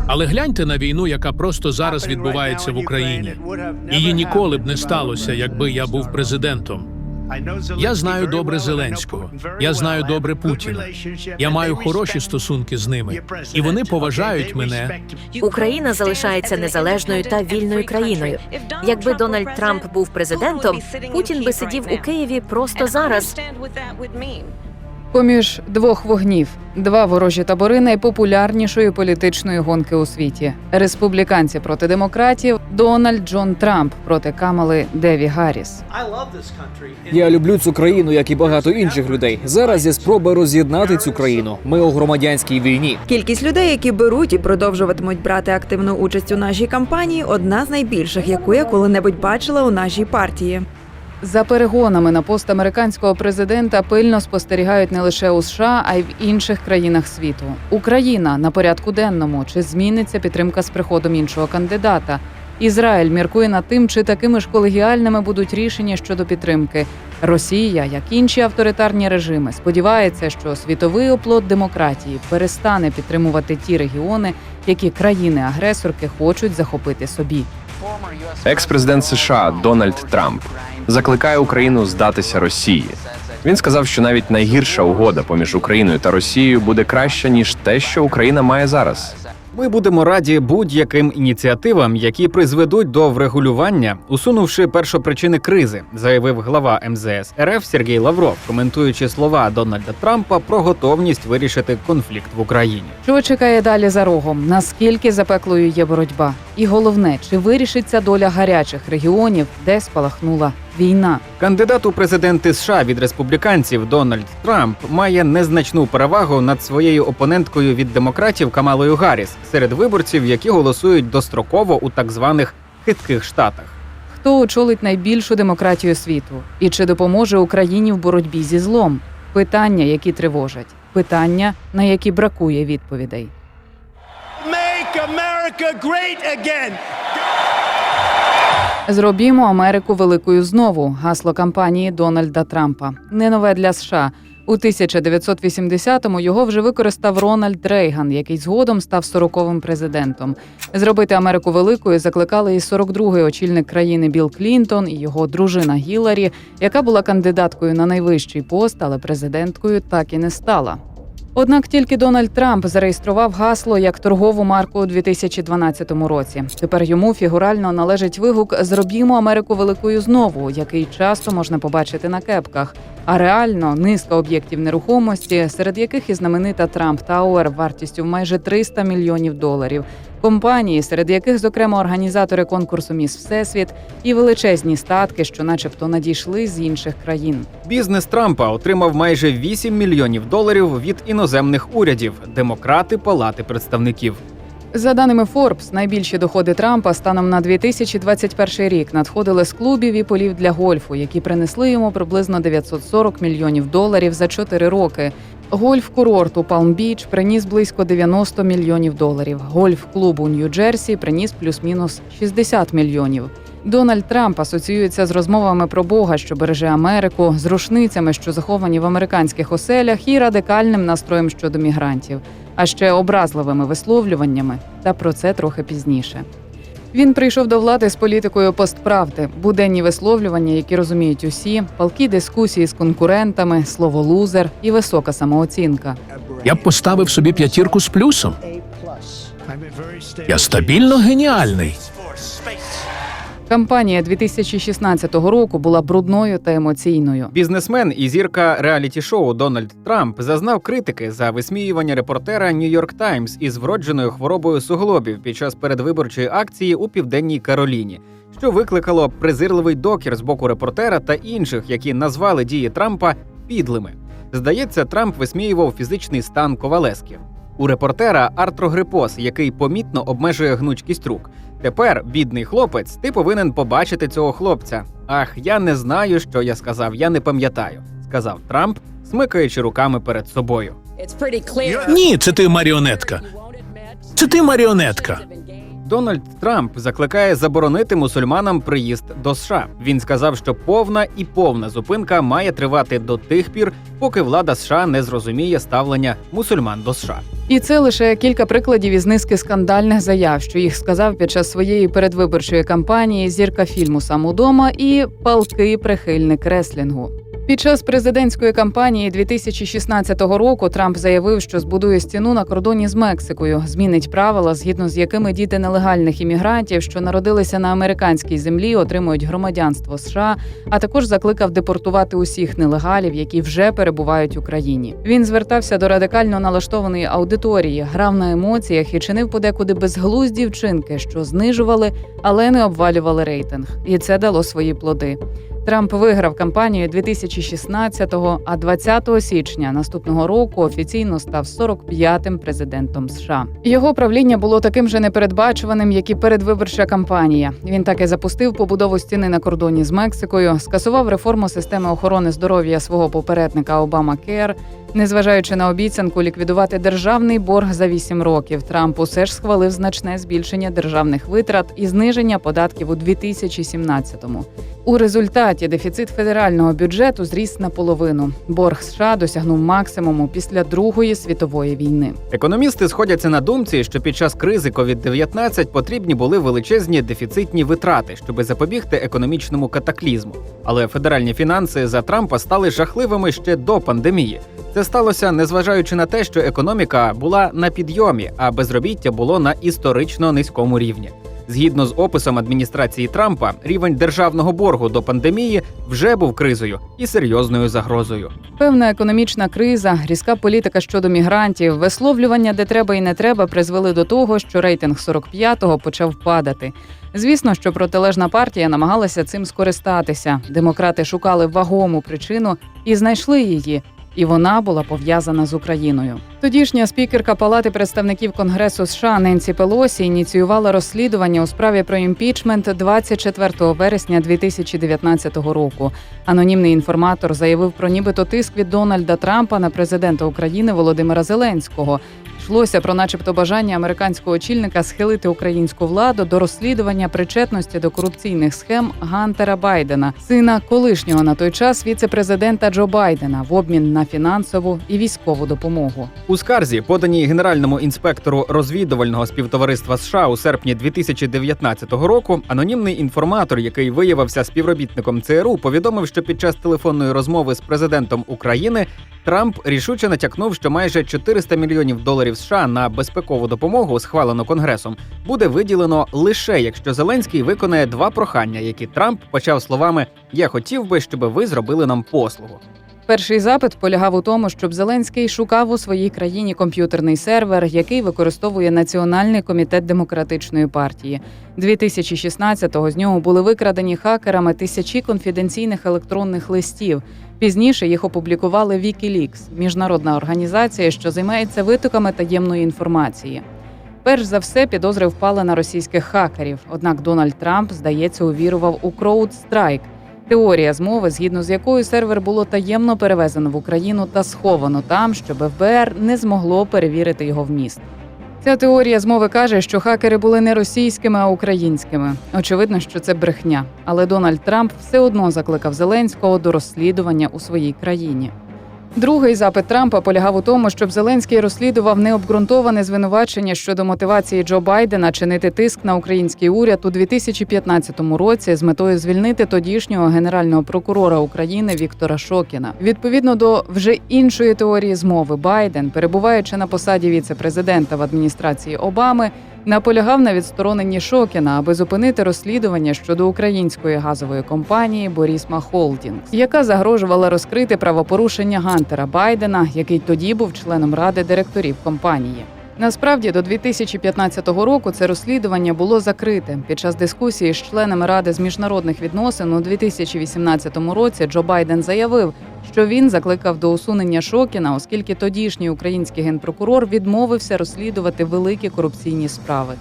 Але гляньте на війну, яка просто зараз відбувається в Україні. Її ніколи б не сталося, якби я був президентом. Я знаю добре Зеленського, я знаю добре Путіна. Я маю хороші стосунки з ними, і вони поважають мене. Україна залишається незалежною та вільною країною. Якби Дональд Трамп був президентом, Путін би сидів у Києві просто зараз. Поміж двох вогнів – два ворожі табори найпопулярнішої політичної гонки у світі. Республіканці проти демократів, Дональд Джон Трамп проти Камали Деві Гарріс. Я люблю цю країну, як і багато інших людей. Зараз є спроба роз'єднати цю країну. Ми у громадянській війні. Кількість людей, які беруть і продовжуватимуть брати активну участь у нашій кампанії, одна з найбільших, яку я коли-небудь бачила у нашій партії. За перегонами на пост американського президента пильно спостерігають не лише у США, а й в інших країнах світу. Україна на порядку денному. Чи зміниться підтримка з приходом іншого кандидата? Ізраїль міркує над тим, чи такими ж колегіальними будуть рішення щодо підтримки. Росія, як інші авторитарні режими, сподівається, що світовий оплот демократії перестане підтримувати ті регіони, які країни-агресорки хочуть захопити собі. Екс-президент США Дональд Трамп закликає Україну здатися Росії. Він сказав, що навіть найгірша угода поміж Україною та Росією буде краща, ніж те, що Україна має зараз. Ми будемо раді будь-яким ініціативам, які призведуть до врегулювання, усунувши першопричини кризи, заявив глава МЗС РФ Сергій Лавров, коментуючи слова Дональда Трампа про готовність вирішити конфлікт в Україні. Що чекає далі за рогом? Наскільки запеклою є боротьба? І головне, чи вирішиться доля гарячих регіонів, де спалахнула війна? Кандидат у президенти США від республіканців Дональд Трамп має незначну перевагу над своєю опоненткою від демократів Камалою Гарріс серед виборців, які голосують достроково у так званих хитких штатах. Хто очолить найбільшу демократію світу? І чи допоможе Україні в боротьбі зі злом? Питання, які тривожать. Питання, на які бракує відповідей. Make America great again. Зробімо Америку великою знову. Гасло кампанії Дональда Трампа. Не нове для США. У 1980-му його вже використав Рональд Рейган, який згодом став 40-м президентом. Зробити Америку великою закликали і 42-й очільник країни Білл Клінтон і його дружина Гіларі, яка була кандидаткою на найвищий пост, але президенткою так і не стала. Однак тільки Дональд Трамп зареєстрував гасло як торгову марку у 2012 році. Тепер йому фігурально належить вигук «Зробімо Америку великою знову», який часто можна побачити на кепках. А реально низка об'єктів нерухомості, серед яких і знаменита Трамп Тауер вартістю в майже $300 мільйонів. Компанії, серед яких, зокрема, організатори конкурсу «Міс Всесвіт» і величезні статки, що начебто надійшли з інших країн. Бізнес Трампа отримав майже $8 мільйонів від іноземних урядів – демократи Палати представників. За даними Forbes, найбільші доходи Трампа станом на 2021 рік надходили з клубів і полів для гольфу, які принесли йому приблизно $940 мільйонів за 4 роки. Гольф-курорт у Палм-Біч приніс близько $90 мільйонів. Гольф-клуб у Нью-Джерсі приніс плюс-мінус $60 мільйонів. Дональд Трамп асоціюється з розмовами про Бога, що береже Америку, з рушницями, що заховані в американських оселях, і радикальним настроєм щодо мігрантів, а ще образливими висловлюваннями, та про це трохи пізніше. Він прийшов до влади з політикою постправди, буденні висловлювання, які розуміють усі, палкі дискусії з конкурентами, слово «лузер» і висока самооцінка. Я б поставив собі 5 з плюсом. Я стабільно геніальний. Кампанія 2016 року була брудною та емоційною. Бізнесмен і зірка реаліті-шоу Дональд Трамп зазнав критики за висміювання репортера «Нью-Йорк Таймс» із вродженою хворобою суглобів під час передвиборчої акції у Південній Кароліні, що викликало презирливий докір з боку репортера та інших, які назвали дії Трампа підлими. Здається, Трамп висміював фізичний стан Ковалевські. У репортера артрогрипоз, який помітно обмежує гнучкість рук. Тепер, бідний хлопець, ти повинен побачити цього хлопця. Ах, я не знаю, що я сказав, я не пам'ятаю, сказав Трамп, смикаючи руками перед собою. Ні, це ти маріонетка. Це ти маріонетка. Дональд Трамп закликає заборонити мусульманам приїзд до США. Він сказав, що повна зупинка має тривати до тих пір, поки влада США не зрозуміє ставлення мусульман до США. І це лише кілька прикладів із низки скандальних заяв, що їх сказав під час своєї передвиборчої кампанії зірка фільму «Сам удома» і палкий прихильник реслінгу. Під час президентської кампанії 2016 року Трамп заявив, що збудує стіну на кордоні з Мексикою, змінить правила, згідно з якими діти нелегальних іммігрантів, що народилися на американській землі, отримують громадянство США, а також закликав депортувати усіх нелегалів, які вже перебувають в Україні. Він звертався до радикально налаштованої аудиторії, грав на емоціях і чинив подекуди безглузді вчинки, що знижували, але не обвалювали рейтинг. І це дало свої плоди. Трамп виграв кампанію 2016-го, а 20 січня наступного року офіційно став 45-м президентом США. Його правління було таким же непередбачуваним, як і передвиборча кампанія. Він так і запустив побудову стіни на кордоні з Мексикою, скасував реформу системи охорони здоров'я свого попередника Обамакер. Незважаючи на обіцянку ліквідувати державний борг за 8 років, Трамп усе ж схвалив значне збільшення державних витрат і зниження податків у 2017-му. У результаті дефіцит федерального бюджету зріс наполовину. Борг США досягнув максимуму після Другої світової війни. Економісти сходяться на думці, що під час кризи COVID-19 потрібні були величезні дефіцитні витрати, щоби запобігти економічному катаклізму. Але федеральні фінанси за Трампа стали жахливими ще до пандемії. Це сталося, незважаючи на те, що економіка була на підйомі, а безробіття було на історично низькому рівні. Згідно з описом адміністрації Трампа, рівень державного боргу до пандемії вже був кризою і серйозною загрозою. Певна економічна криза, різка політика щодо мігрантів, висловлювання де треба і не треба призвели до того, що рейтинг 45-го почав падати. Звісно, що протилежна партія намагалася цим скористатися. Демократи шукали вагому причину і знайшли її. І вона була пов'язана з Україною. Тодішня спікерка Палати представників Конгресу США Ненсі Пелосі ініціювала розслідування у справі про імпічмент 24 вересня 2019 року. Анонімний інформатор заявив про нібито тиск від Дональда Трампа на президента України Володимира Зеленського. Йшлося про начебто бажання американського очільника схилити українську владу до розслідування причетності до корупційних схем Гантера Байдена, сина колишнього на той час віце-президента Джо Байдена, в обмін на фінансову і військову допомогу. У скарзі, поданій генеральному інспектору розвідувального співтовариства США у серпні 2019 року, анонімний інформатор, який виявився співробітником ЦРУ, повідомив, що під час телефонної розмови з президентом України Трамп рішуче натякнув, що майже $400 мільйонів США на безпекову допомогу, схвалену Конгресом, буде виділено лише якщо Зеленський виконає 2 прохання, які Трамп почав словами «Я хотів би, щоб ви зробили нам послугу». Перший запит полягав у тому, щоб Зеленський шукав у своїй країні комп'ютерний сервер, який використовує Національний комітет демократичної партії. 2016-го з нього були викрадені хакерами тисячі конфіденційних електронних листів. Пізніше їх опублікували WikiLeaks – міжнародна організація, що займається витоками таємної інформації. Перш за все, підозри впали на російських хакерів. Однак Дональд Трамп, здається, увірував у CrowdStrike – теорія змови, згідно з якою сервер було таємно перевезено в Україну та сховано там, щоб ФБР не змогло перевірити його вміст. Ця теорія змови каже, що хакери були не російськими, а українськими. Очевидно, що це брехня. Але Дональд Трамп все одно закликав Зеленського до розслідування у своїй країні. Другий запит Трампа полягав у тому, щоб Зеленський розслідував необґрунтоване звинувачення щодо мотивації Джо Байдена чинити тиск на український уряд у 2015 році з метою звільнити тодішнього генерального прокурора України Віктора Шокіна. Відповідно до вже іншої теорії змови, Байден, перебуваючи на посаді віце-президента в адміністрації Обами, наполягав на відстороненні Шокіна, аби зупинити розслідування щодо української газової компанії «Борісма Холдінгс», яка загрожувала розкрити правопорушення Гантера Байдена, який тоді був членом ради директорів компанії. Насправді, до 2015 року це розслідування було закрите. Під час дискусії з членами Ради з міжнародних відносин у 2018 році Джо Байден заявив, що він закликав до усунення Шокіна, оскільки тодішній український генпрокурор відмовився розслідувати великі корупційні справи.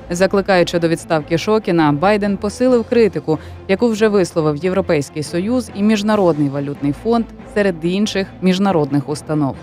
Закликаючи до відставки Шокіна, Байден посилив критику, яку вже висловив Європейський Союз і Міжнародний валютний фонд серед інших міжнародних установ.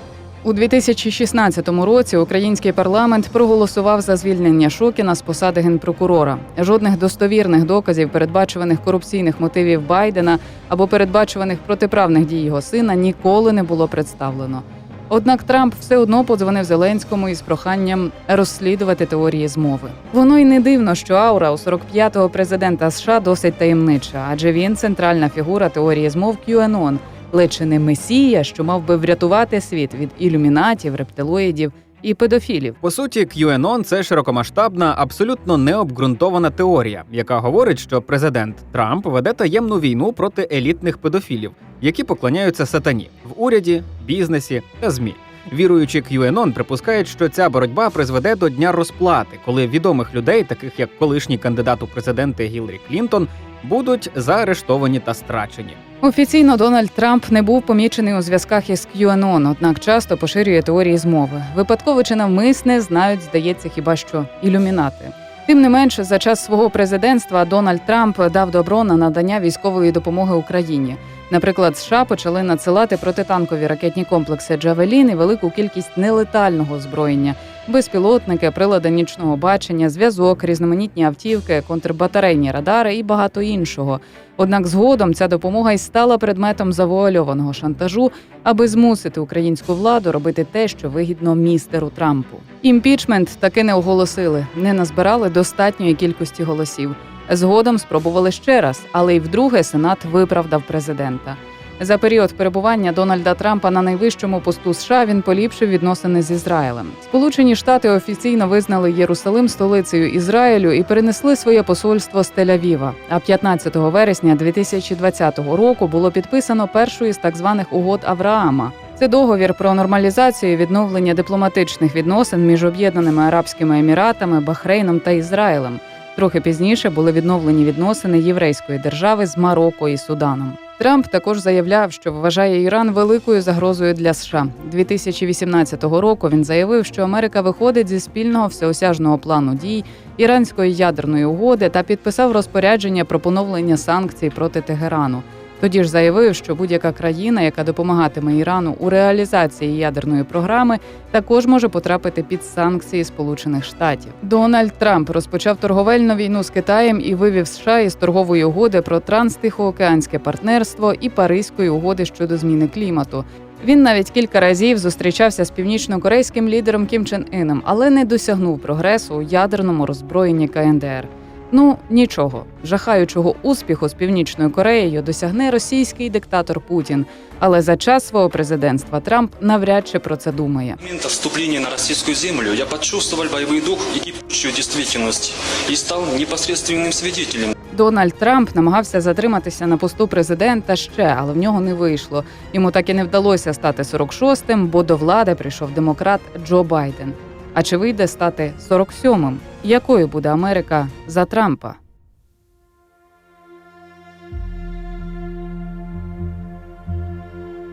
У 2016 році український парламент проголосував за звільнення Шокіна з посади генпрокурора. Жодних достовірних доказів передбачуваних корупційних мотивів Байдена або передбачуваних протиправних дій його сина ніколи не було представлено. Однак Трамп все одно подзвонив Зеленському із проханням розслідувати теорії змови. Воно й не дивно, що аура у 45-го президента США досить таємнича, адже він центральна фігура теорії змов QAnon, ледь чи не месія, що мав би врятувати світ від ілюмінатів, рептилоїдів і педофілів. По суті, QAnon – це широкомасштабна, абсолютно необґрунтована теорія, яка говорить, що президент Трамп веде таємну війну проти елітних педофілів, які поклоняються сатані в уряді, бізнесі та ЗМІ. Віруючі QAnon припускають, що ця боротьба призведе до дня розплати, коли відомих людей, таких як колишній кандидат у президенти Гіларі Клінтон, будуть заарештовані та страчені. Офіційно Дональд Трамп не був помічений у зв'язках із QAnon, однак часто поширює теорії змови. Випадково чи навмисне знають, здається, хіба що ілюмінати. Тим не менше, за час свого президентства Дональд Трамп дав добро на надання військової допомоги Україні. Наприклад, США почали надсилати протитанкові ракетні комплекси «Джавелін» і велику кількість нелетального озброєння – безпілотники, прилади нічного бачення, зв'язок, різноманітні автівки, контрбатарейні радари і багато іншого. Однак згодом ця допомога й стала предметом завуальованого шантажу, аби змусити українську владу робити те, що вигідно містеру Трампу. Імпічмент таки не оголосили, не назбирали достатньої кількості голосів. Згодом спробували ще раз, але й вдруге Сенат виправдав президента. За період перебування Дональда Трампа на найвищому посту США він поліпшив відносини з Ізраїлем. Сполучені Штати офіційно визнали Єрусалим столицею Ізраїлю і перенесли своє посольство з Тель-Авіва. А 15 вересня 2020 року було підписано першу із так званих угод Авраама. Це договір про нормалізацію і відновлення дипломатичних відносин між Об'єднаними Арабськими Еміратами, Бахрейном та Ізраїлем. Трохи пізніше були відновлені відносини єврейської держави з Марокко і Суданом. Трамп також заявляв, що вважає Іран великою загрозою для США. 2018 року він заявив, що Америка виходить зі спільного всеосяжного плану дій іранської ядерної угоди та підписав розпорядження про поновлення санкцій проти Тегерану. Тоді ж заявив, що будь-яка країна, яка допомагатиме Ірану у реалізації ядерної програми, також може потрапити під санкції Сполучених Штатів. Дональд Трамп розпочав торговельну війну з Китаєм і вивів США із торгової угоди про транстихоокеанське партнерство і Паризької угоди щодо зміни клімату. Він навіть кілька разів зустрічався з північно-корейським лідером Кім Чен Іном, але не досягнув прогресу у ядерному роззброєнні КНДР. Ну, нічого. Жахаючого успіху з Північною Кореєю досягне російський диктатор Путін. Але за час свого президентства Трамп навряд чи про це думає. С момента вступления на российскую землю я почувствовал боевой дух и кипучую действительность и стал непосредственным свидетелем. Дональд Трамп намагався затриматися на посту президента ще, але в нього не вийшло. Йому так і не вдалося стати 46-м, бо до влади прийшов демократ Джо Байден. А чи вийде стати 47-м? Якою буде Америка за Трампа?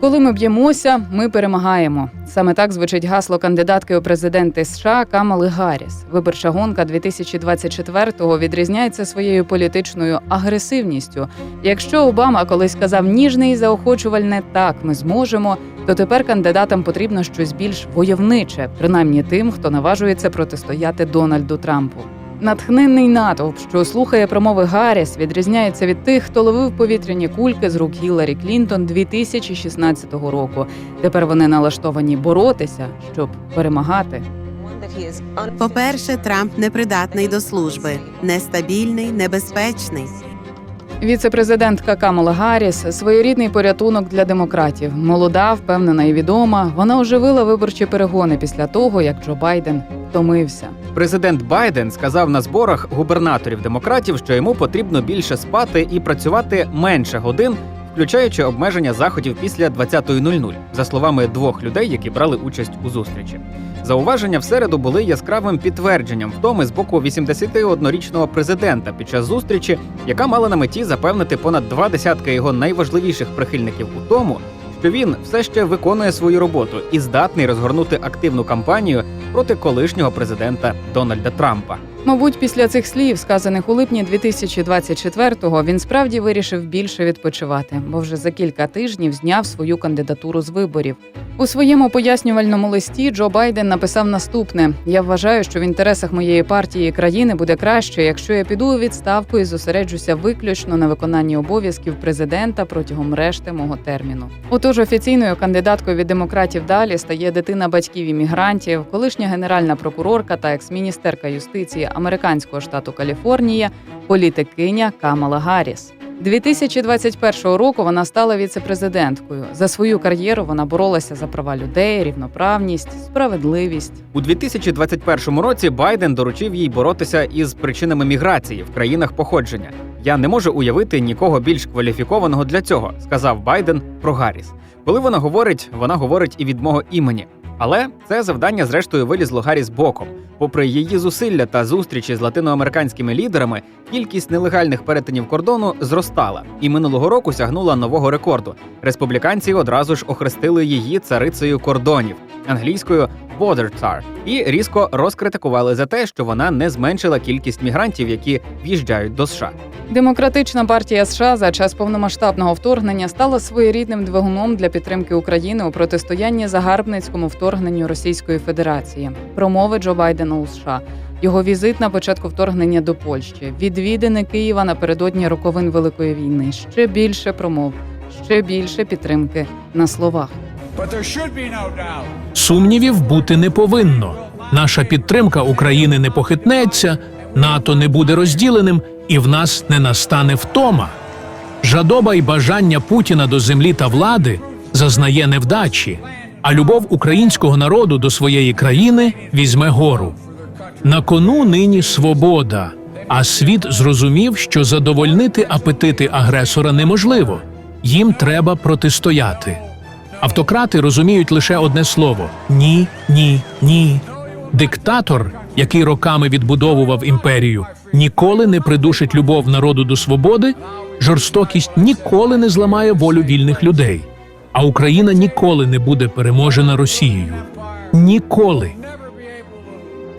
Коли ми б'ємося, ми перемагаємо. Саме так звучить гасло кандидатки у президенти США Камали Гарріс. Виборча гонка 2024-го відрізняється своєю політичною агресивністю. Якщо Обама колись казав ніжне і заохочувальне «так, ми зможемо», то тепер кандидатам потрібно щось більш войовниче, принаймні тим, хто наважується протистояти Дональду Трампу. Натхненний натовп, що слухає промови Гарріс, відрізняється від тих, хто ловив повітряні кульки з рук Гіларі Клінтон 2016 року. Тепер вони налаштовані боротися, щоб перемагати. По-перше, Трамп непридатний до служби, нестабільний, небезпечний. Віце-президентка Камала Гарріс – своєрідний порятунок для демократів. Молода, впевнена і відома, вона оживила виборчі перегони після того, як Джо Байден втомився. Президент Байден сказав на зборах губернаторів демократів, що йому потрібно більше спати і працювати менше годин, включаючи обмеження заходів після 20:00, за словами двох людей, які брали участь у зустрічі. Зауваження в середу були яскравим підтвердженням втоми з боку 81-річного президента під час зустрічі, яка мала на меті запевнити понад 20 його найважливіших прихильників у тому, що він все ще виконує свою роботу і здатний розгорнути активну кампанію проти колишнього президента Дональда Трампа. Мабуть, після цих слів, сказаних у липні 2024-го, він справді вирішив більше відпочивати, бо вже за кілька тижнів зняв свою кандидатуру з виборів. У своєму пояснювальному листі Джо Байден написав наступне: «Я вважаю, що в інтересах моєї партії і країни буде краще, якщо я піду у відставку і зосереджуся виключно на виконанні обов'язків президента протягом решти мого терміну». Отож, офіційною кандидаткою від демократів далі стає дитина батьків-іммігрантів, колишня генеральна прокурорка та екс-міністерка юстиції американського штату Каліфорнія, політикиня Камала Гарріс. 2021 року вона стала віце-президенткою. За свою кар'єру вона боролася за права людей, рівноправність, справедливість. У 2021 році Байден доручив їй боротися із причинами міграції в країнах походження. «Я не можу уявити нікого більш кваліфікованого для цього», – сказав Байден про Гарріс. Коли вона говорить і від мого імені. Але це завдання зрештою вилізло Гарріс боком. Попри її зусилля та зустрічі з латиноамериканськими лідерами, кількість нелегальних перетинів кордону зростала і минулого року сягнула нового рекорду. Республіканці одразу ж охрестили її царицею кордонів, англійською «border czar», і різко розкритикували за те, що вона не зменшила кількість мігрантів, які в'їжджають до США. Демократична партія США за час повномасштабного вторгнення стала своєрідним двигуном для підтримки України у протистоянні загарбницькому вторгненню Російської Федерації. Промови Джо Байдена у США, його візит на початку вторгнення до Польщі, відвідини Києва напередодні роковин Великої війни, ще більше промов, ще більше підтримки на словах. Сумнівів бути не повинно. Наша підтримка України не похитнеться, НАТО не буде розділеним, і в нас не настане втома. Жадоба й бажання Путіна до землі та влади зазнає невдачі, а любов українського народу до своєї країни візьме гору. На кону нині свобода, а світ зрозумів, що задовольнити апетити агресора неможливо. Їм треба протистояти. Автократи розуміють лише одне слово – ні, ні, ні. Диктатор, який роками відбудовував імперію, ніколи не придушить любов народу до свободи, жорстокість ніколи не зламає волю вільних людей. А Україна ніколи не буде переможена Росією. Ніколи.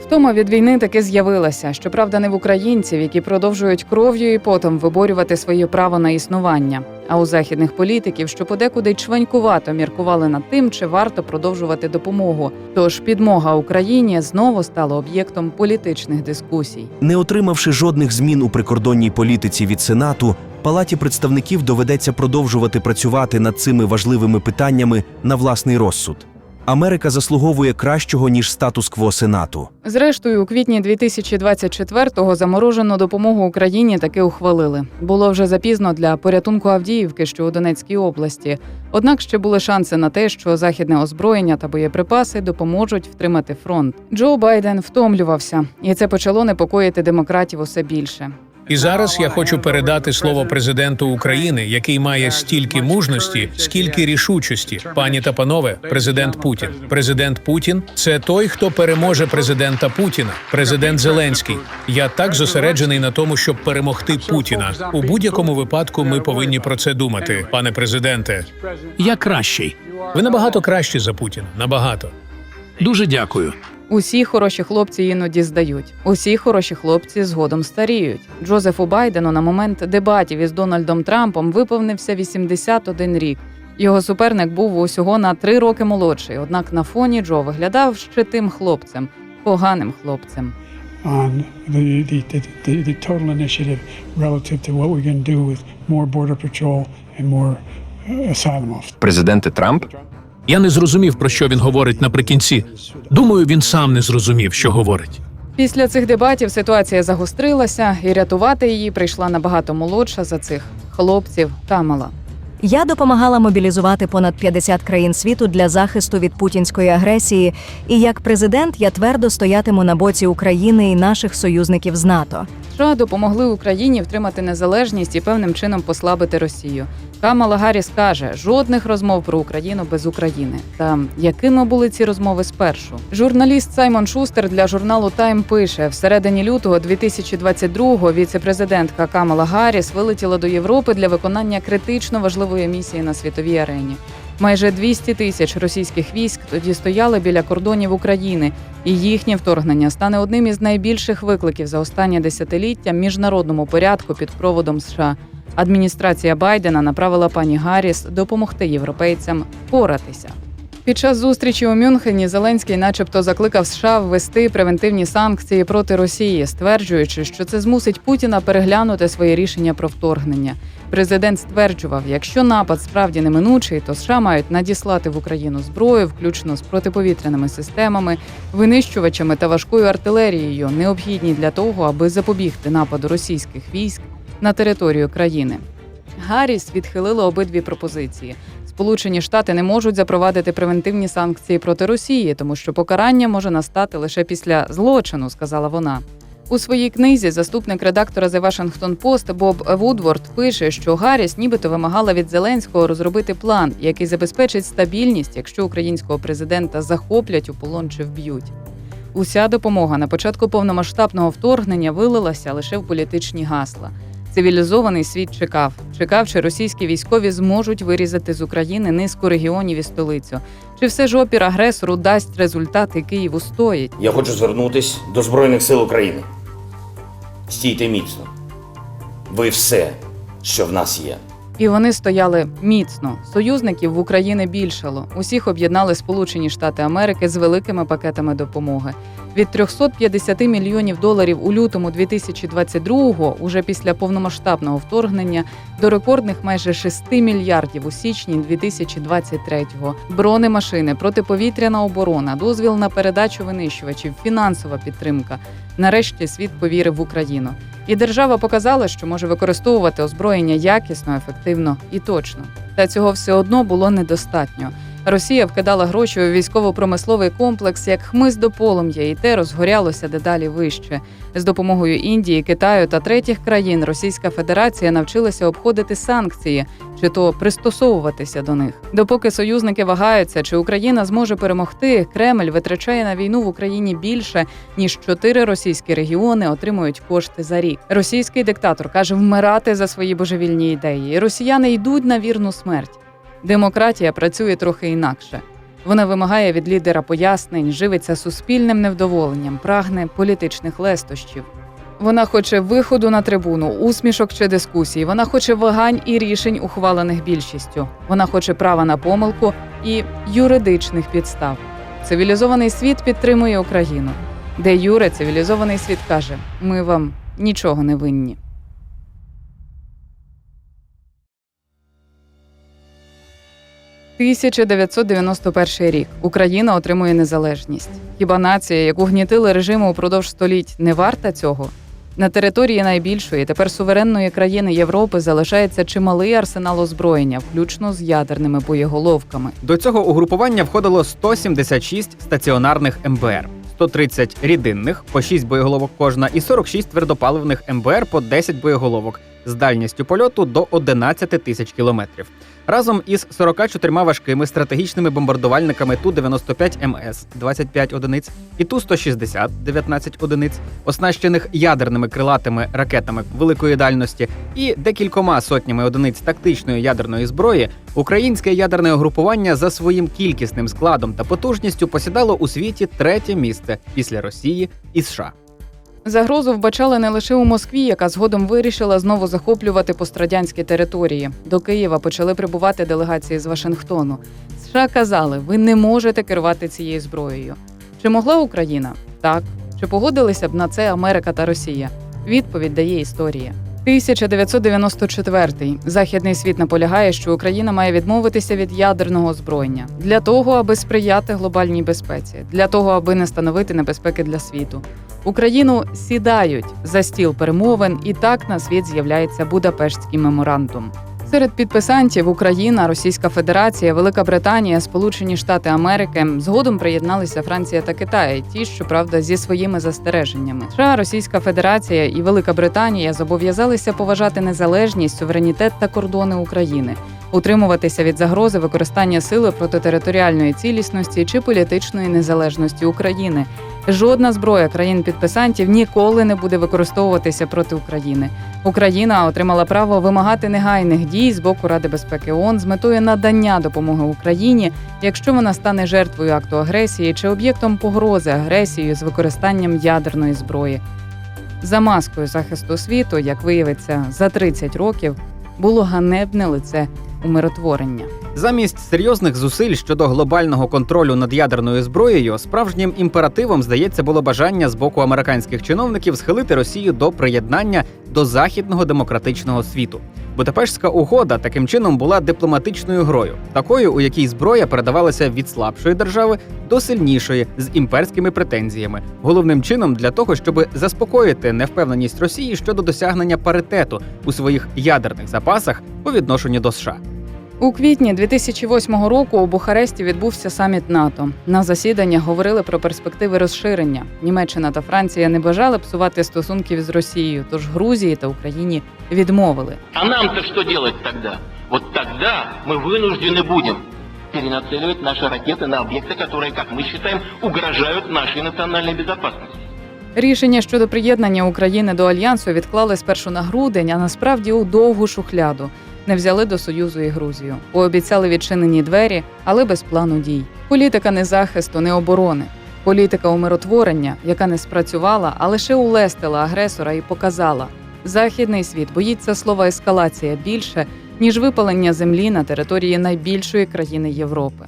Втома від війни таки з'явилася, щоправда, не в українців, які продовжують кров'ю і потом виборювати своє право на існування, а у західних політиків, що подекуди чванькувато міркували над тим, чи варто продовжувати допомогу. Тож підмога Україні знову стала об'єктом політичних дискусій. Не отримавши жодних змін у прикордонній політиці від Сенату, Палаті представників доведеться продовжувати працювати над цими важливими питаннями на власний розсуд. Америка заслуговує кращого, ніж статус-кво Сенату. Зрештою, у квітні 2024-го заморожену допомогу Україні таки ухвалили. Було вже запізно для порятунку Авдіївки, що у Донецькій області. Однак ще були шанси на те, що західне озброєння та боєприпаси допоможуть втримати фронт. Джо Байден втомлювався, і це почало непокоїти демократів усе більше. І зараз я хочу передати слово президенту України, який має стільки мужності, скільки рішучості. Пані та панове, президент Путін. Президент Путін – це той, хто переможе президента Путіна. Президент Зеленський. Я так зосереджений на тому, щоб перемогти Путіна. У будь-якому випадку ми повинні про це думати, пане президенте. Я кращий. Ви набагато кращі за Путіна. Набагато. Дуже дякую. Усі хороші хлопці іноді здають. Усі хороші хлопці згодом старіють. Джозефу Байдену на момент дебатів із Дональдом Трампом виповнився 81 рік. Його суперник був усього на 3 роки молодший, однак на фоні Джо виглядав ще тим хлопцем, поганим хлопцем. On the total initiative relative to what we're going to do with more border patrol and more asylum officers. Президенте Трамп? Я не зрозумів, про що він говорить наприкінці. Думаю, він сам не зрозумів, що говорить. Після цих дебатів ситуація загострилася, і рятувати її прийшла набагато молодша за цих хлопців Камала. Я допомагала мобілізувати понад 50 країн світу для захисту від путінської агресії, і як президент я твердо стоятиму на боці України і наших союзників з НАТО. США допомогли Україні втримати незалежність і певним чином послабити Росію. Камала Гарріс каже, жодних розмов про Україну без України. Та якими були ці розмови спершу? Журналіст Саймон Шустер для журналу Time пише, всередині лютого 2022-го віце-президентка Камала Гарріс вилетіла до Європи для виконання критично важливої місії на світовій арені. Майже 200 тисяч російських військ тоді стояли біля кордонів України, і їхнє вторгнення стане одним із найбільших викликів за останнє десятиліття міжнародному порядку під проводом США. Адміністрація Байдена направила пані Гарріс допомогти європейцям впоратися. Під час зустрічі у Мюнхені Зеленський начебто закликав США ввести превентивні санкції проти Росії, стверджуючи, що це змусить Путіна переглянути своє рішення про вторгнення. Президент стверджував, якщо напад справді неминучий, то США мають надіслати в Україну зброю, включно з протиповітряними системами, винищувачами та важкою артилерією, необхідні для того, аби запобігти нападу російських військ на територію країни. Гарріс відхилила обидві пропозиції. Сполучені Штати не можуть запровадити превентивні санкції проти Росії, тому що покарання може настати лише після злочину, сказала вона. У своїй книзі заступник редактора The Washington Post Боб Вудворд пише, що Гарріс нібито вимагала від Зеленського розробити план, який забезпечить стабільність, якщо українського президента захоплять у полон чи вб'ють. Уся допомога на початку повномасштабного вторгнення вилилася лише в політичні гасла. Цивілізований світ чекав, чи російські військові зможуть вирізати з України низку регіонів і столицю. Чи все ж опір агресору дасть результат, і Київ устоїть? Я хочу звернутися до Збройних сил України. Стійте міцно. Ви все, що в нас є. І вони стояли міцно. Союзників в Україні більшало. Усіх об'єднали Сполучені Штати Америки з великими пакетами допомоги. Від $350 мільйонів у лютому 2022-го, уже після повномасштабного вторгнення, до рекордних майже 6 мільярдів у січні 2023-го. Бронемашини, протиповітряна оборона, дозвіл на передачу винищувачів, фінансова підтримка. Нарешті світ повірив в Україну. І держава показала, що може використовувати озброєння якісно, ефективно і точно. Та цього все одно було недостатньо. Росія вкидала гроші у військово-промисловий комплекс як хмиз до полум'я, і те розгорялося дедалі вище. З допомогою Індії, Китаю та третіх країн Російська Федерація навчилася обходити санкції, чи то пристосовуватися до них. Допоки союзники вагаються, чи Україна зможе перемогти, Кремль витрачає на війну в Україні більше, ніж 4 російські регіони отримують кошти за рік. Російський диктатор каже вмирати за свої божевільні ідеї, і росіяни йдуть на вірну смерть. Демократія працює трохи інакше. Вона вимагає від лідера пояснень, живиться суспільним невдоволенням, прагне політичних лестощів. Вона хоче виходу на трибуну, усмішок чи дискусій. Вона хоче вагань і рішень, ухвалених більшістю. Вона хоче права на помилку і юридичних підстав. Цивілізований світ підтримує Україну. Де юре цивілізований світ каже: ми вам нічого не винні. – 1991 рік. Україна отримує незалежність. Хіба нація, яку гнітили режими упродовж століть, не варта цього? На території найбільшої, тепер суверенної країни Європи залишається чималий арсенал озброєння, включно з ядерними боєголовками. До цього угрупування входило 176 стаціонарних МБР, 130 рідинних, по 6 боєголовок кожна, і 46 твердопаливних МБР по 10 боєголовок з дальністю польоту до 11 тисяч кілометрів. Разом із 44 важкими стратегічними бомбардувальниками Ту-95МС – 25 одиниць і Ту-160 – 19 одиниць, оснащених ядерними крилатими ракетами великої дальності і декількома сотнями одиниць тактичної ядерної зброї, українське ядерне угрупування за своїм кількісним складом та потужністю посідало у світі 3-те місце після Росії і США. Загрозу вбачали не лише у Москві, яка згодом вирішила знову захоплювати пострадянські території. До Києва почали прибувати делегації з Вашингтону. США казали: ви не можете керувати цією зброєю. Чи могла Україна? Так. Чи погодилися б на це Америка та Росія? Відповідь дає історія. 1994. Західний світ наполягає, що Україна має відмовитися від ядерного озброєння. Для того, аби сприяти глобальній безпеці. Для того, аби не становити небезпеки для світу. Україну сідають за стіл перемовин, і так на світ з'являється Будапештський меморандум. Серед підписантів Україна, Російська Федерація, Велика Британія, Сполучені Штати Америки. Згодом приєдналися Франція та Китай, ті, щоправда, зі своїми застереженнями. США, Російська Федерація і Велика Британія зобов'язалися поважати незалежність, суверенітет та кордони України, утримуватися від загрози використання сили проти територіальної цілісності чи політичної незалежності України, Жодна зброя країн-підписантів ніколи не буде використовуватися проти України. Україна отримала право вимагати негайних дій з боку Ради безпеки ООН з метою надання допомоги Україні, якщо вона стане жертвою акту агресії чи об'єктом погрози агресією з використанням ядерної зброї. За маскою захисту світу, як виявиться, за 30 років було ганебне лице умиротворення. Замість серйозних зусиль щодо глобального контролю над ядерною зброєю, справжнім імперативом, здається, було бажання з боку американських чиновників схилити Росію до приєднання до західного демократичного світу. Будапештська угода таким чином була дипломатичною грою, такою, у якій зброя передавалася від слабшої держави до сильнішої з імперськими претензіями, головним чином для того, щоб заспокоїти невпевненість Росії щодо досягнення паритету у своїх ядерних запасах по відношенню до США. У квітні 2008 року у Бухаресті відбувся саміт НАТО. На засіданнях говорили про перспективи розширення. Німеччина та Франція не бажали псувати стосунків з Росією, тож Грузії та Україні відмовили. А нам-то що робити тоді? Вот тогда ми вынуждены будем перенацеливать наши ракеты на объекты, которые, как мы считаем, угрожают нашей национальной безопасности. Рішення щодо приєднання України до Альянсу відклали спершу на грудень, а насправді у довгу шухляду. Не взяли до Союзу і Грузію. Пообіцяли відчинені двері, але без плану дій. Політика не захисту, не оборони. Політика умиротворення, яка не спрацювала, а лише улестила агресора і показала – західний світ боїться слова «ескалація» більше, ніж випалення землі на території найбільшої країни Європи.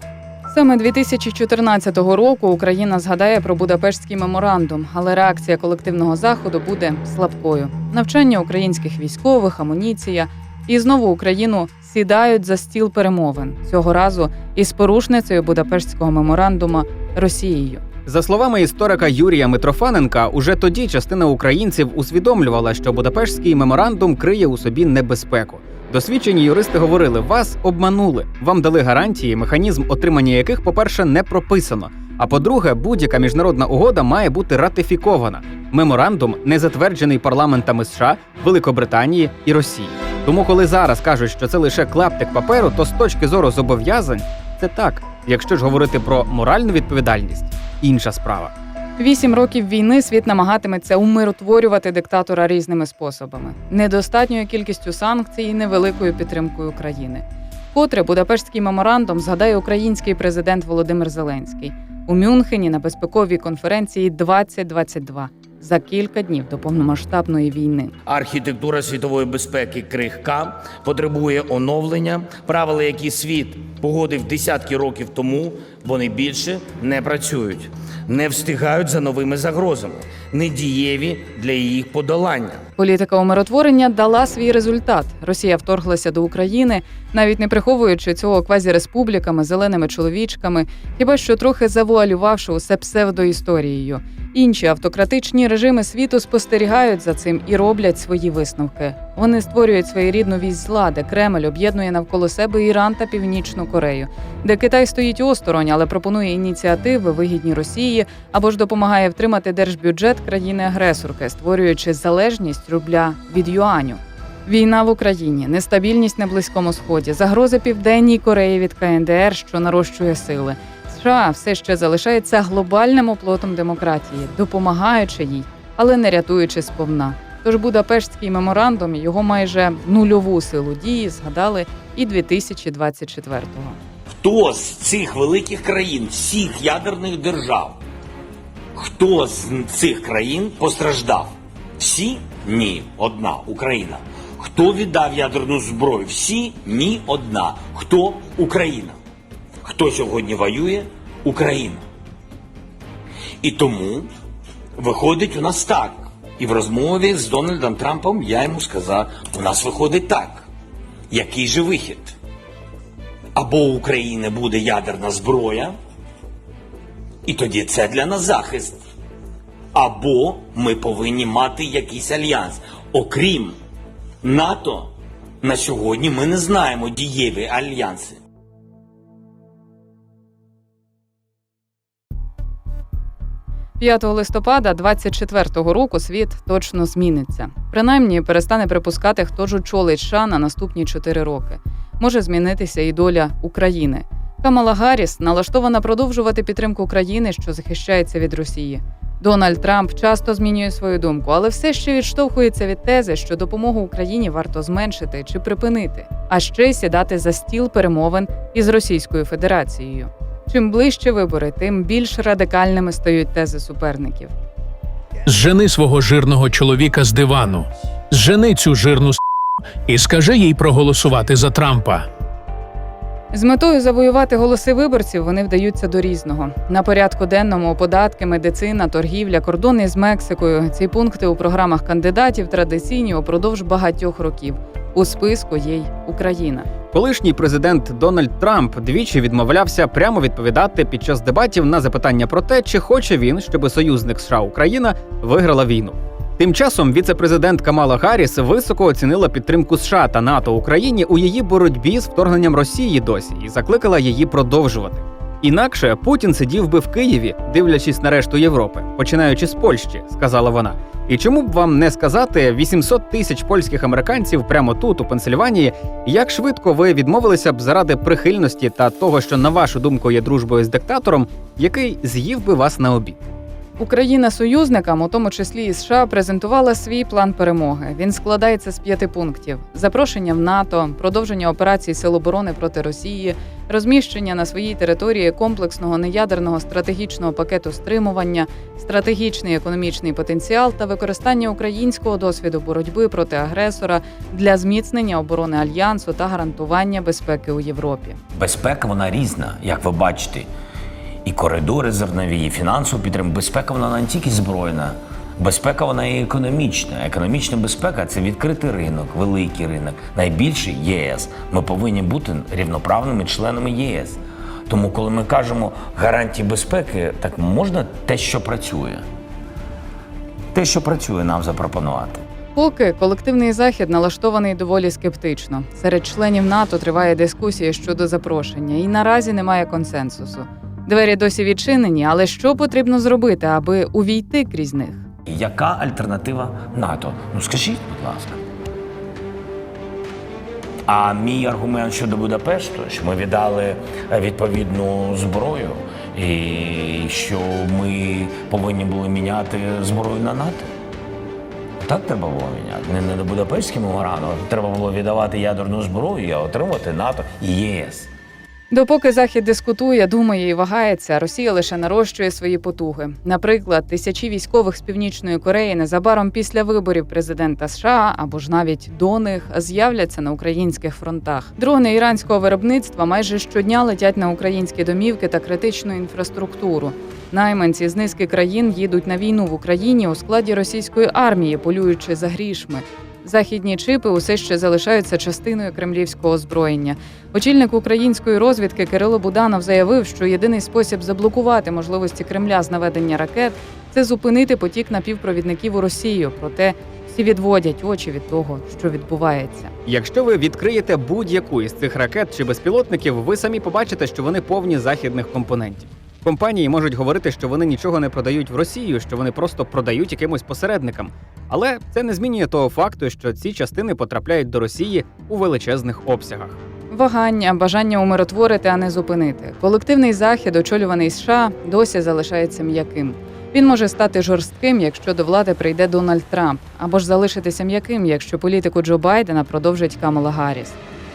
Саме 2014 року Україна згадає про Будапештський меморандум, але реакція колективного Заходу буде слабкою. Навчання українських військових, амуніція – і знову Україну сідають за стіл перемовин, цього разу із порушницею Будапештського меморандуму Росією. За словами історика Юрія Митрофаненка, уже тоді частина українців усвідомлювала, що Будапештський меморандум криє у собі небезпеку. Досвідчені юристи говорили: вас обманули, вам дали гарантії, механізм отримання яких, по-перше, не прописано, а по-друге, будь-яка міжнародна угода має бути ратифікована. Меморандум не затверджений парламентами США, Великобританії і Росії. Тому коли зараз кажуть, що це лише клаптик паперу, то з точки зору зобов'язань це так. Якщо ж говорити про моральну відповідальність – інша справа. 8 років війни світ намагатиметься умиротворювати диктатора різними способами. Недостатньою кількістю санкцій і невеликою підтримкою країни. Вкотре Будапештський меморандум згадає український президент Володимир Зеленський у Мюнхені на безпековій конференції 2022 за кілька днів до повномасштабної війни. Архітектура світової безпеки крихка, потребує оновлення. Правила, які світ погодив десятки років тому, вони більше не працюють, не встигають за новими загрозами, не дієві для їх подолання. Політика умиротворення дала свій результат. Росія вторглася до України, навіть не приховуючи цього квазіреспубліками, зеленими чоловічками, хіба що трохи завуалювавши усе псевдоісторією. Інші автократичні режими світу спостерігають за цим і роблять свої висновки. Вони створюють своєрідну вісь зла, де Кремль об'єднує навколо себе Іран та Північну Корею, де Китай стоїть осторонь, але пропонує ініціативи, вигідні Росії, або ж допомагає втримати держбюджет країни-агресорки, створюючи залежність рубля від юаню. Війна в Україні, нестабільність на Близькому Сході, загрози Південній Кореї від КНДР, що нарощує сили. США все ще залишається глобальним оплотом демократії, допомагаючи їй, але не рятуючи сповна. Тож Будапештський меморандум і його майже нульову силу дії згадали і 2024-го. Хто з цих великих країн, всіх ядерних держав, хто з цих країн постраждав? Всі? Ні, одна – Україна. Хто віддав ядерну зброю? Всі? Ні, одна. Хто? Україна. Хто сьогодні воює? Україна. І тому виходить у нас так. І в розмові з Дональдом Трампом я йому сказав, у нас виходить так. Який же вихід? Або у України буде ядерна зброя, і тоді це для нас захист. Або ми повинні мати якийсь альянс. Окрім НАТО, на сьогодні ми не знаємо дієві альянси. – 5 листопада 24-го року світ точно зміниться. Принаймні, перестане припускати, хто ж очолить США на наступні 4 роки. Може змінитися і доля України. Камала Гарріс налаштована продовжувати підтримку країни, що захищається від Росії. Дональд Трамп часто змінює свою думку, але все ще відштовхується від тези, що допомогу Україні варто зменшити чи припинити, а ще й сідати за стіл перемовин із Російською Федерацією. Чим ближче вибори, тим більш радикальними стають тези суперників. Зжени свого жирного чоловіка з дивану. Зжени цю жирну і скажи їй проголосувати за Трампа. З метою завоювати голоси виборців вони вдаються до різного. На порядку денному податки, медицина, торгівля, кордони з Мексикою. Ці пункти у програмах кандидатів традиційні упродовж багатьох років. У списку є й Україна. Колишній президент Дональд Трамп двічі відмовлявся прямо відповідати під час дебатів на запитання про те, чи хоче він, щоб союзник США Україна виграла війну. Тим часом віце-президент Камала Гарріс високо оцінила підтримку США та НАТО Україні у її боротьбі з вторгненням Росії досі і закликала її продовжувати. Інакше Путін сидів би в Києві, дивлячись на решту Європи, починаючи з Польщі, сказала вона. І чому б вам не сказати 800 тисяч польських американців прямо тут, у Пенсильванії, як швидко ви відмовилися б заради прихильності та того, що, на вашу думку, є дружбою з диктатором, який з'їв би вас на обід? Україна союзникам, у тому числі і США, презентувала свій план перемоги. Він складається з 5 пунктів: запрошення в НАТО, продовження операцій Сил оборони проти Росії, розміщення на своїй території комплексного неядерного стратегічного пакету стримування, стратегічний економічний потенціал та використання українського досвіду боротьби проти агресора для зміцнення оборони Альянсу та гарантування безпеки у Європі. Безпека, вона різна, як ви бачите. І коридори зернові, і фінансова підтримка. Безпека, вона не тільки збройна. Безпека, вона і економічна. Економічна безпека – це відкритий ринок, великий ринок, найбільший – ЄС. Ми повинні бути рівноправними членами ЄС. Тому, коли ми кажемо гарантії безпеки, так можна те, що працює. Те, що працює, нам запропонувати. Поки колективний Захід налаштований доволі скептично. Серед членів НАТО триває дискусія щодо запрошення, і наразі немає консенсусу. Двері досі відчинені, але що потрібно зробити, аби увійти крізь них? Яка альтернатива НАТО? Ну скажіть, будь ласка. А мій аргумент щодо Будапешту, що ми віддали відповідну зброю і що ми повинні були міняти зброю на НАТО? Так треба було міняти. Не на Будапештським меморандумом. Треба було віддавати ядерну зброю і отримати НАТО і ЄС. Допоки Захід дискутує, думає і вагається, Росія лише нарощує свої потуги. Наприклад, тисячі військових з Північної Кореї незабаром після виборів президента США або ж навіть до них з'являться на українських фронтах. Дрони іранського виробництва майже щодня летять на українські домівки та критичну інфраструктуру. Найманці з низки країн їдуть на війну в Україні у складі російської армії, полюючи за грішми. Західні чипи усе ще залишаються частиною кремлівського озброєння. Очільник української розвідки Кирило Буданов заявив, що єдиний спосіб заблокувати можливості Кремля з наведення ракет – це зупинити потік напівпровідників у Росію. Проте всі відводять очі від того, що відбувається. Якщо ви відкриєте будь-яку із цих ракет чи безпілотників, ви самі побачите, що вони повні західних компонентів. Компанії можуть говорити, що вони нічого не продають в Росію, що вони просто продають якимось посередникам. Але це не змінює того факту, що ці частини потрапляють до Росії у величезних обсягах. Вагання, бажання умиротворити, а не зупинити. Колективний Захід, очолюваний США, досі залишається м'яким. Він може стати жорстким, якщо до влади прийде Дональд Трамп, або ж залишитися м'яким, якщо політику Джо Байдена продовжить Камала Гарріс.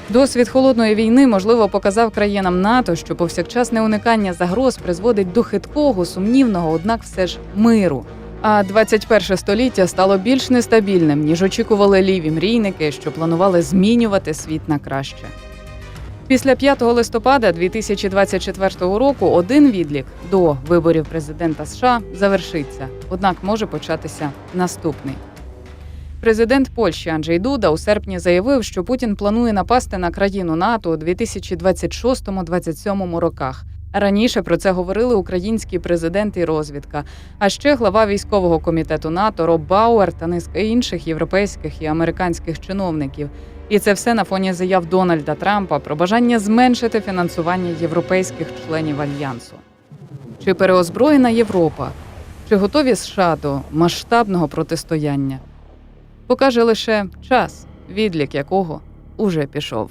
Досвід холодної війни, можливо, показав країнам НАТО, що повсякчасне уникання загроз призводить до хиткого, сумнівного, однак все ж миру. А 21 століття стало більш нестабільним, ніж очікували ліві мрійники, що планували змінювати світ на краще. Після 5 листопада 2024 року один відлік до виборів президента США завершиться, однак може початися наступний. Президент Польщі Анджей Дуда у серпні заявив, що Путін планує напасти на країну НАТО у 2026-2027 роках. Раніше про це говорили український президент і розвідка, а ще глава військового комітету НАТО Роб Бауер та низка інших європейських і американських чиновників. І це все на фоні заяв Дональда Трампа про бажання зменшити фінансування європейських членів Альянсу. Чи переозброєна Європа? Чи готові США до масштабного протистояння? Покаже лише час, відлік якого уже пішов.